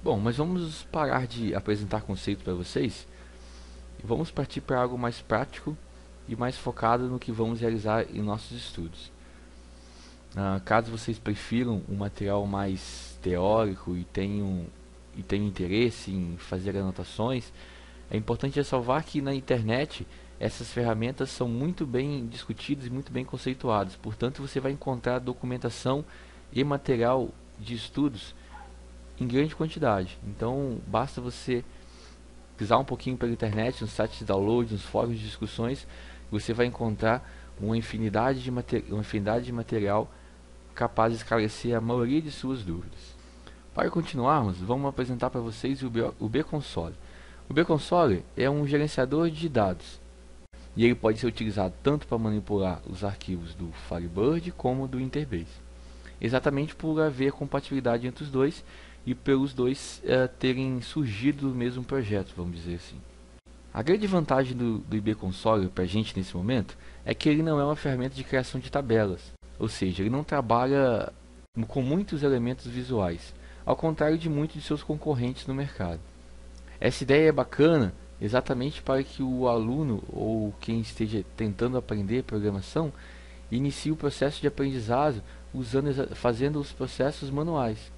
Bom, mas vamos parar de apresentar conceito para vocês e vamos partir para algo mais prático e mais focado no que vamos realizar em nossos estudos. Caso vocês prefiram um material mais teórico e tenham interesse em fazer anotações, é importante ressalvar que na internet essas ferramentas são muito bem discutidas e muito bem conceituadas. Portanto, você vai encontrar documentação e material de estudos em grande quantidade. Então, basta você pesquisar um pouquinho pela internet, nos sites de download, nos fóruns de discussões, você vai encontrar uma infinidade de material capaz de esclarecer a maioria de suas dúvidas. Para continuarmos, vamos apresentar para vocês o B-Console. O B-Console é um gerenciador de dados e ele pode ser utilizado tanto para manipular os arquivos do Firebird como do Interbase, exatamente por haver compatibilidade entre os dois e pelos dois terem surgido do mesmo projeto, vamos dizer assim. A grande vantagem do IB Console para a gente nesse momento é que ele não é uma ferramenta de criação de tabelas, ou seja, ele não trabalha com muitos elementos visuais, ao contrário de muitos de seus concorrentes no mercado. Essa ideia é bacana exatamente para que o aluno ou quem esteja tentando aprender programação inicie o processo de aprendizado fazendo os processos manuais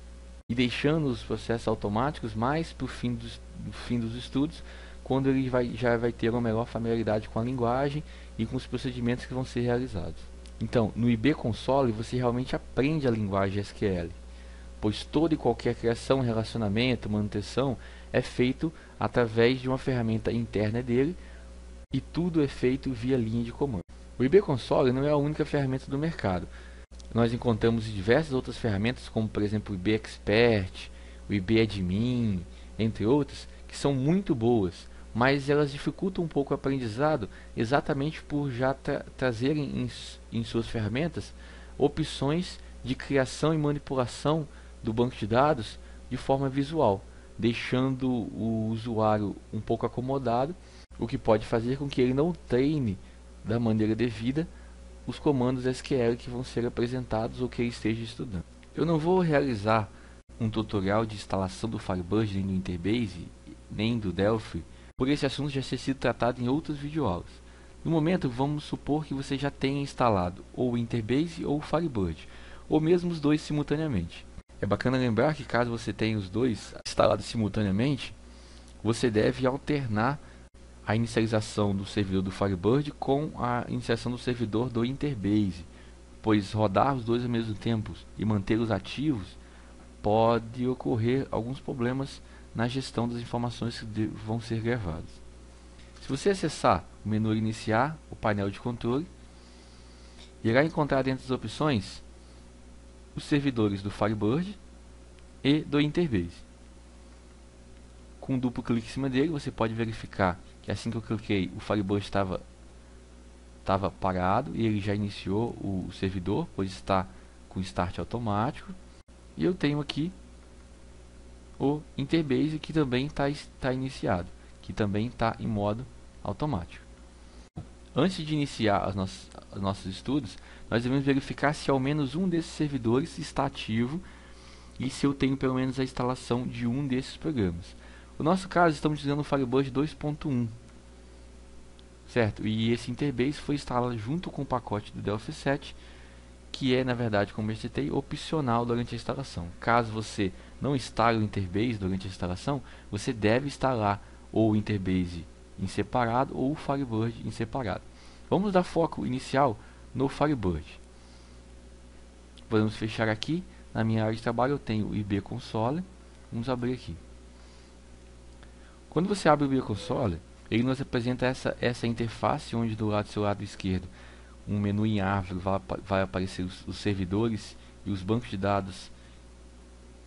e deixando os processos automáticos mais para o fim dos estudos, quando ele já vai ter uma melhor familiaridade com a linguagem e com os procedimentos que vão ser realizados. Então, no IB Console você realmente aprende a linguagem SQL, pois toda e qualquer criação, relacionamento, manutenção é feito através de uma ferramenta interna dele e tudo é feito via linha de comando. O IB Console não é a única ferramenta do mercado. Nós encontramos diversas outras ferramentas, como por exemplo o IB Expert, o IB Admin, entre outras, que são muito boas, mas elas dificultam um pouco o aprendizado exatamente por já trazerem em suas ferramentas opções de criação e manipulação do banco de dados de forma visual, deixando o usuário um pouco acomodado, o que pode fazer com que ele não treine da maneira devida os comandos SQL que vão ser apresentados ou que ele esteja estudando. Eu não vou realizar um tutorial de instalação do Firebird nem do Interbase, nem do Delphi, por esse assunto já ter sido tratado em outras videoaulas. No momento, vamos supor que você já tenha instalado ou o Interbase ou o Firebird, ou mesmo os dois simultaneamente. É bacana lembrar que caso você tenha os dois instalados simultaneamente, você deve alternar a inicialização do servidor do Firebird com a iniciação do servidor do Interbase, pois rodar os dois ao mesmo tempo e mantê-los ativos pode ocorrer alguns problemas na gestão das informações que vão ser gravadas. Se você acessar o menu Iniciar, o painel de controle, irá encontrar dentro das opções os servidores do Firebird e do Interbase. Com um duplo clique em cima dele, você pode verificar que assim que eu cliquei, o Firebird estava parado e ele já iniciou o servidor, pois está com start automático. E eu tenho aqui o Interbase, que também está iniciado, que também está em modo automático. Antes de iniciar os nossos estudos, nós devemos verificar se ao menos um desses servidores está ativo e se eu tenho pelo menos a instalação de um desses programas. No nosso caso, estamos utilizando o Firebird 2.1, certo? E esse Interbase foi instalado junto com o pacote do Delphi 7, que é, na verdade, como eu citei, opcional durante a instalação. Caso você não instale o Interbase durante a instalação, você deve instalar ou o Interbase em separado ou o Firebird em separado. Vamos dar foco inicial no Firebird. Vamos fechar aqui. Na minha área de trabalho eu tenho o IB Console. Vamos abrir aqui. Quando você abre o IB Console, ele nos apresenta essa interface, onde do seu lado esquerdo um menu em árvore vai aparecer os servidores e os bancos de dados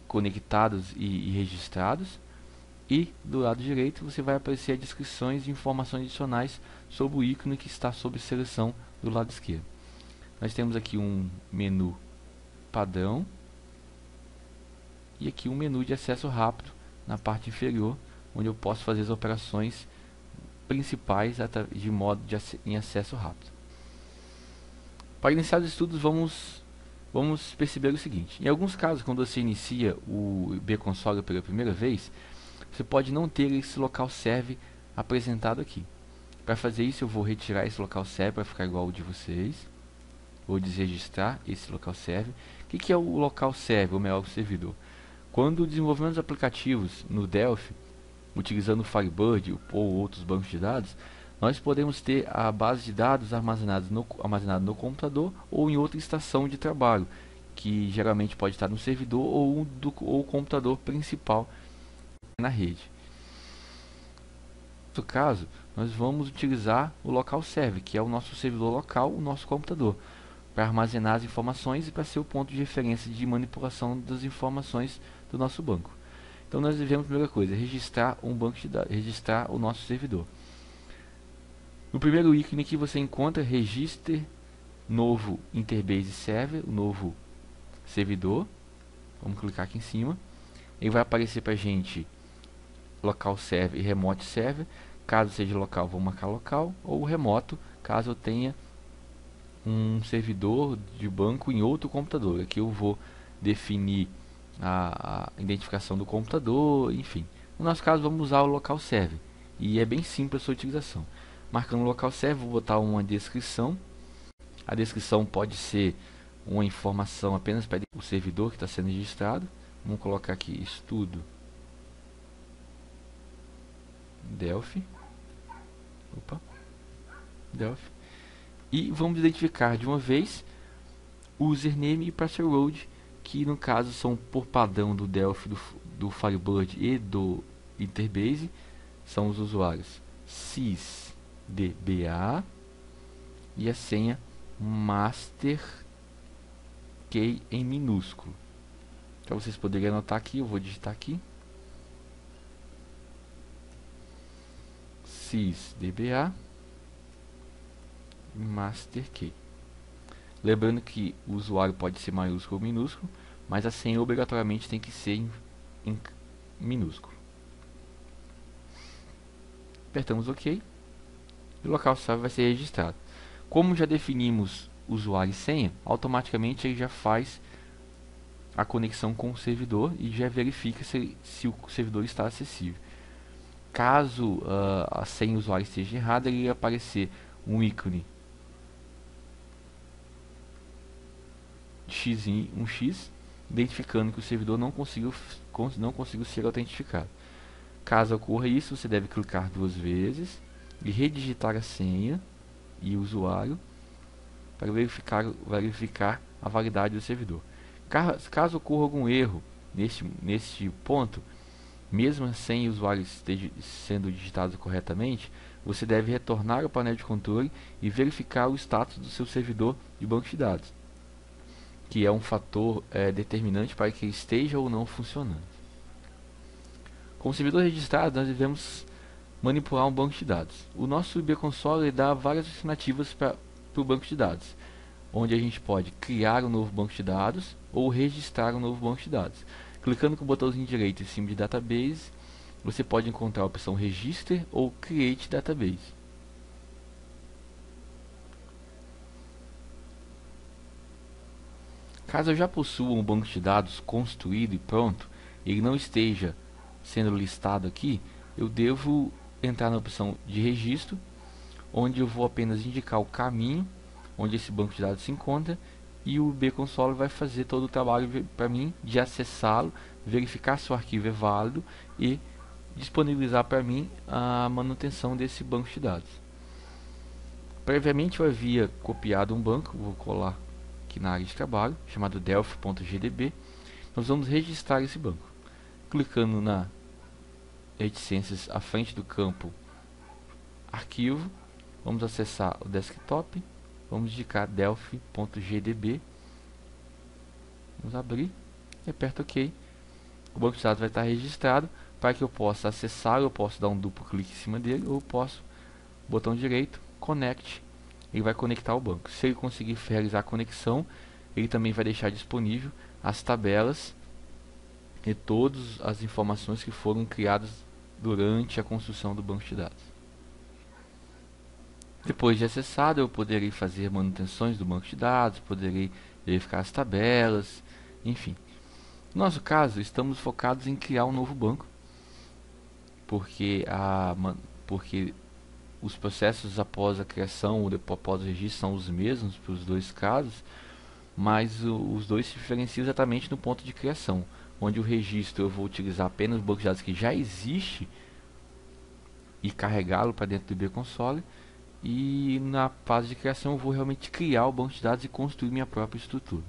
conectados e registrados, e do lado direito você vai aparecer descrições e informações adicionais sobre o ícone que está sob seleção do lado esquerdo. Nós temos aqui um menu padrão e aqui um menu de acesso rápido na parte inferior, onde eu posso fazer as operações principais de modo em acesso rápido. Para iniciar os estudos, vamos vamos perceber o seguinte: em alguns casos, quando você inicia o bconsole pela primeira vez, você pode não ter esse local serve apresentado aqui. Para fazer isso, eu vou retirar esse local serve para ficar igual ao de vocês. Vou desregistrar esse local serve. O que é o local serve, ou melhor, o servidor? Quando desenvolvemos aplicativos no Delphi, utilizando o Firebird ou outros bancos de dados, nós podemos ter a base de dados armazenada no computador ou em outra estação de trabalho, que geralmente pode estar no servidor ou o computador principal na rede. No caso, nós vamos utilizar o local server, que é o nosso servidor local, o nosso computador, para armazenar as informações e para ser o ponto de referência de manipulação das informações do nosso banco. Então nós devemos, primeira coisa, registrar um banco de dados, registrar o nosso servidor. No primeiro ícone que você encontra register novo interbase server, o novo servidor. Vamos clicar aqui em cima. Ele vai aparecer para a gente local server e remote server. Caso seja local, vou marcar local, ou remoto, caso eu tenha um servidor de banco em outro computador. Aqui eu vou definir a identificação do computador, enfim. No nosso caso, vamos usar o local server, e é bem simples a sua utilização. Marcando o local server, vou botar uma descrição. A descrição pode ser uma informação apenas para o servidor que está sendo registrado. Vamos colocar aqui estudo Delphi. Delphi. E vamos identificar de uma vez username e password, que no caso são por padrão do Delphi, do Firebird e do Interbase, são os usuários sysdba e a senha master key em minúsculo. Então vocês poderiam anotar aqui, eu vou digitar aqui sysdba master key. Lembrando que o usuário pode ser maiúsculo ou minúsculo, mas a senha obrigatoriamente tem que ser em minúsculo. Apertamos OK e o local server vai ser registrado. Como já definimos usuário e senha, automaticamente ele já faz a conexão com o servidor e já verifica se o servidor está acessível. Caso a senha usuário esteja errada, ele vai aparecer um ícone um X, identificando que o servidor não conseguiu ser autentificado. Caso ocorra isso, você deve clicar duas vezes e redigitar a senha e o usuário para verificar a validade do servidor. Caso ocorra algum erro neste ponto, mesmo sem o usuário esteja sendo digitado corretamente, você deve retornar ao painel de controle e verificar o status do seu servidor de banco de dados, que é um fator determinante para que ele esteja ou não funcionando. Com o servidor registrado, nós devemos manipular um banco de dados. O nosso bconsole dá várias alternativas para o banco de dados, onde a gente pode criar um novo banco de dados ou registrar um novo banco de dados. Clicando com o botãozinho direito em cima de Database, você pode encontrar a opção Register ou Create Database. Caso eu já possua um banco de dados construído e pronto, ele não esteja sendo listado aqui, eu devo entrar na opção de registro, onde eu vou apenas indicar o caminho onde esse banco de dados se encontra, e o bconsole vai fazer todo o trabalho para mim de acessá-lo, verificar se o arquivo é válido e disponibilizar para mim a manutenção desse banco de dados. Previamente eu havia copiado um banco, vou colar aqui na área de trabalho, chamado delphi.gdb. Nós vamos registrar esse banco. Clicando na reticências à frente do campo arquivo, vamos acessar o desktop, vamos indicar delphi.gdb, vamos abrir e aperta OK. O banco de dados vai estar registrado. Para que eu possa acessar, eu posso dar um duplo clique em cima dele, ou posso, botão direito, Connect, ele vai conectar o banco. Se ele conseguir realizar a conexão, ele também vai deixar disponível as tabelas e todas as informações que foram criadas durante a construção do banco de dados. Depois de acessado, eu poderei fazer manutenções do banco de dados, poderei verificar as tabelas, enfim. No nosso caso, estamos focados em criar um novo banco, porque porque os processos após a criação ou após o registro são os mesmos para os dois casos, mas os dois se diferenciam exatamente no ponto de criação, onde o registro eu vou utilizar apenas o banco de dados que já existe e carregá-lo para dentro do IB Console, e na fase de criação eu vou realmente criar o banco de dados e construir minha própria estrutura.